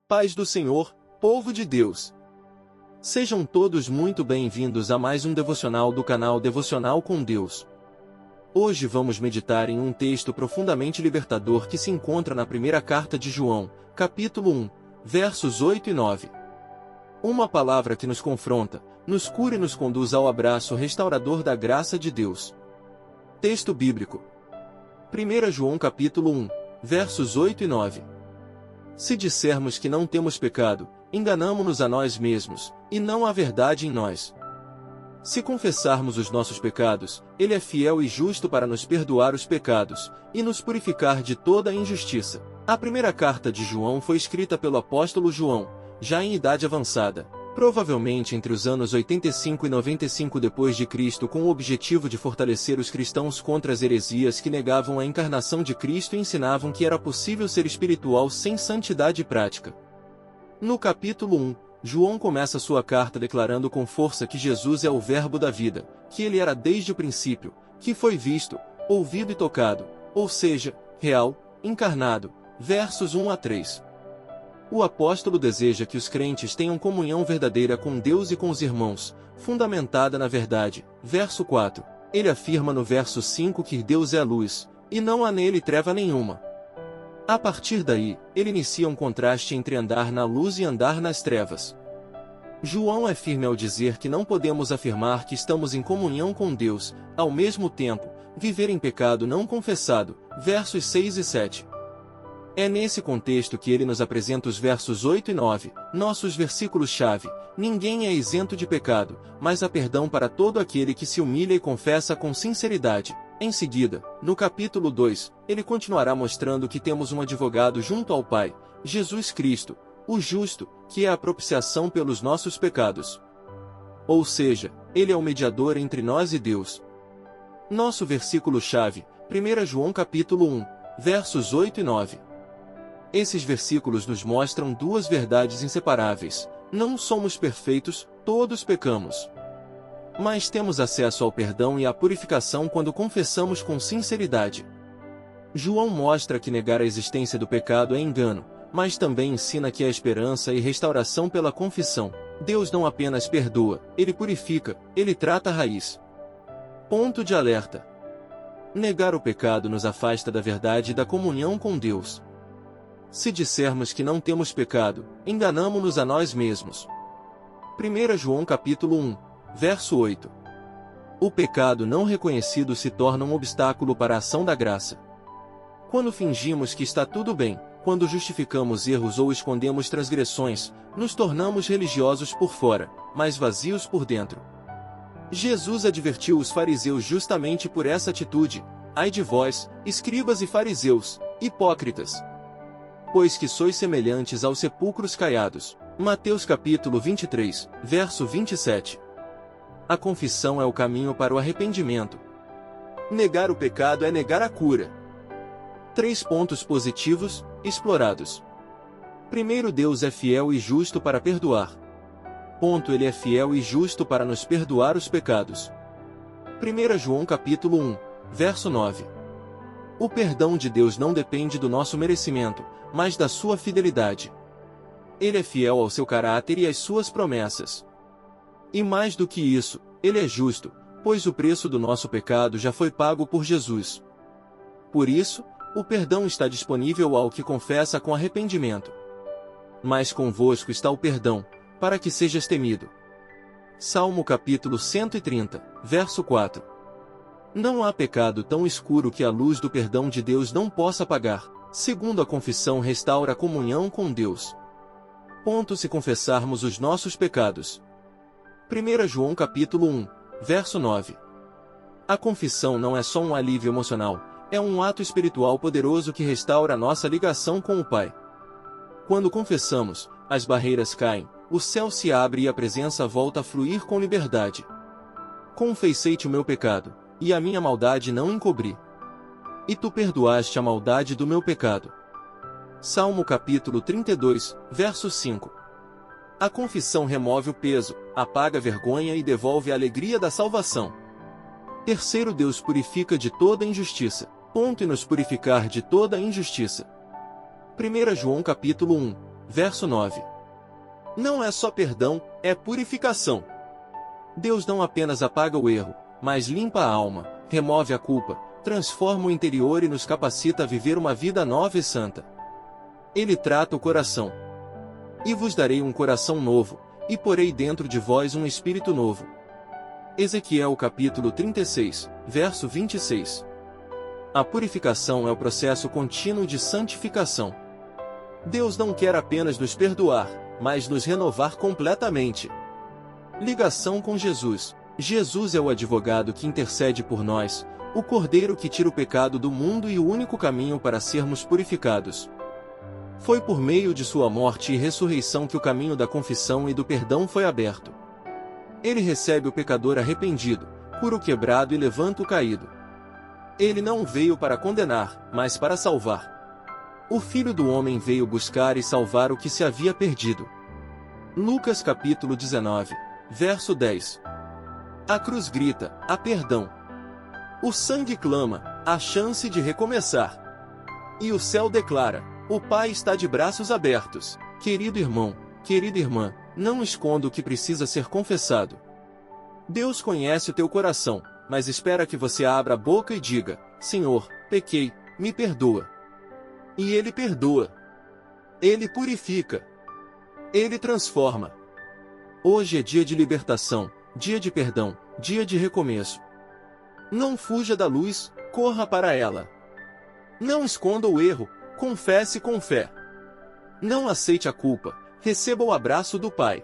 Paz do Senhor, povo de Deus. Sejam todos muito bem-vindos a mais um devocional do canal Devocional com Deus. Hoje vamos meditar em um texto profundamente libertador que se encontra na primeira carta de João, capítulo 1, versos 8 e 9. Uma palavra que nos confronta, nos cura e nos conduz ao abraço restaurador da graça de Deus. Texto bíblico. 1 João capítulo 1, versos 8 e 9. Se dissermos que não temos pecado, enganamo-nos a nós mesmos, e não há verdade em nós. Se confessarmos os nossos pecados, Ele é fiel e justo para nos perdoar os pecados, e nos purificar de toda a injustiça. A primeira carta de João foi escrita pelo apóstolo João, já em idade avançada, provavelmente entre os anos 85 e 95 d.C., com o objetivo de fortalecer os cristãos contra as heresias que negavam a encarnação de Cristo e ensinavam que era possível ser espiritual sem santidade prática. No capítulo 1, João começa sua carta declarando com força que Jesus é o Verbo da vida, que ele era desde o princípio, que foi visto, ouvido e tocado, ou seja, real, encarnado, versos 1 a 3. O apóstolo deseja que os crentes tenham comunhão verdadeira com Deus e com os irmãos, fundamentada na verdade. Verso 4. Ele afirma no verso 5 que Deus é a luz, e não há nele treva nenhuma. A partir daí, ele inicia um contraste entre andar na luz e andar nas trevas. João é firme ao dizer que não podemos afirmar que estamos em comunhão com Deus, ao mesmo tempo, viver em pecado não confessado. Versos 6 e 7. É nesse contexto que ele nos apresenta os versos 8 e 9, nossos versículos-chave. Ninguém é isento de pecado, mas há perdão para todo aquele que se humilha e confessa com sinceridade. Em seguida, no capítulo 2, ele continuará mostrando que temos um advogado junto ao Pai, Jesus Cristo, o justo, que é a propiciação pelos nossos pecados. Ou seja, ele é o mediador entre nós e Deus. Nosso versículo-chave, 1 João capítulo 1, versos 8 e 9. Esses versículos nos mostram duas verdades inseparáveis. Não somos perfeitos, todos pecamos. Mas temos acesso ao perdão e à purificação quando confessamos com sinceridade. João mostra que negar a existência do pecado é engano, mas também ensina que há esperança e restauração pela confissão. Deus não apenas perdoa, Ele purifica, Ele trata a raiz. Ponto de alerta. Negar o pecado nos afasta da verdade e da comunhão com Deus. Se dissermos que não temos pecado, enganamo-nos a nós mesmos. 1 João capítulo 1, verso 8. O pecado não reconhecido se torna um obstáculo para a ação da graça. Quando fingimos que está tudo bem, quando justificamos erros ou escondemos transgressões, nos tornamos religiosos por fora, mas vazios por dentro. Jesus advertiu os fariseus justamente por essa atitude. Ai de vós, escribas e fariseus, hipócritas! Pois que sois semelhantes aos sepulcros caiados. Mateus capítulo 23, verso 27. A confissão é o caminho para o arrependimento. Negar o pecado é negar a cura. 3 pontos positivos, explorados. Primeiro, Deus é fiel e justo para perdoar. Ponto, Ele é fiel e justo para nos perdoar os pecados. 1 João capítulo 1, verso 9. O perdão de Deus não depende do nosso merecimento, mas da sua fidelidade. Ele é fiel ao seu caráter e às suas promessas. E mais do que isso, Ele é justo, pois o preço do nosso pecado já foi pago por Jesus. Por isso, o perdão está disponível ao que confessa com arrependimento. Mas convosco está o perdão, para que sejas temido. Salmo capítulo 130, verso 4. Não há pecado tão escuro que a luz do perdão de Deus não possa apagar. Segundo, a confissão restaura a comunhão com Deus. Ponto, se confessarmos os nossos pecados. 1 João capítulo 1, verso 9. A confissão não é só um alívio emocional, é um ato espiritual poderoso que restaura a nossa ligação com o Pai. Quando confessamos, as barreiras caem, o céu se abre e a presença volta a fluir com liberdade. Confessei-te o meu pecado, e a minha maldade não encobri. E tu perdoaste a maldade do meu pecado. Salmo capítulo 32, verso 5. A confissão remove o peso, apaga a vergonha e devolve a alegria da salvação. Terceiro, Deus purifica de toda injustiça. Ponto, e nos purificar de toda injustiça. 1 João capítulo 1, verso 9. Não é só perdão, é purificação. Deus não apenas apaga o erro, mas limpa a alma, remove a culpa, transforma o interior e nos capacita a viver uma vida nova e santa. Ele trata o coração. E vos darei um coração novo, e porei dentro de vós um espírito novo. Ezequiel capítulo 36, verso 26. A purificação é o processo contínuo de santificação. Deus não quer apenas nos perdoar, mas nos renovar completamente. Ligação com Jesus. Jesus é o advogado que intercede por nós, o Cordeiro que tira o pecado do mundo e o único caminho para sermos purificados. Foi por meio de sua morte e ressurreição que o caminho da confissão e do perdão foi aberto. Ele recebe o pecador arrependido, cura o quebrado e levanta o caído. Ele não veio para condenar, mas para salvar. O Filho do Homem veio buscar e salvar o que se havia perdido. Lucas capítulo 19, verso 10. A cruz grita, há perdão. O sangue clama, há chance de recomeçar. E o céu declara, o Pai está de braços abertos. Querido irmão, querida irmã, não esconda o que precisa ser confessado. Deus conhece o teu coração, mas espera que você abra a boca e diga, Senhor, pequei, me perdoa. E Ele perdoa. Ele purifica. Ele transforma. Hoje é dia de libertação, dia de perdão, dia de recomeço. Não fuja da luz, corra para ela. Não esconda o erro, confesse com fé. Não aceite a culpa, receba o abraço do Pai.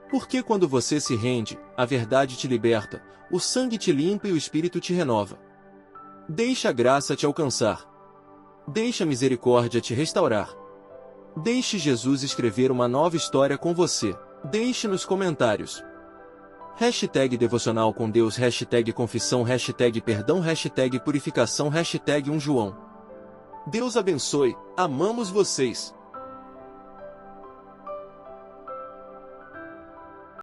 Porque quando você se rende, a verdade te liberta, o sangue te limpa e o Espírito te renova. Deixa a graça te alcançar. Deixa a misericórdia te restaurar. Deixe Jesus escrever uma nova história com você. Deixe nos comentários. Hashtag devocional com Deus, hashtag confissão, hashtag perdão, hashtag purificação, hashtag João. Deus abençoe, amamos vocês.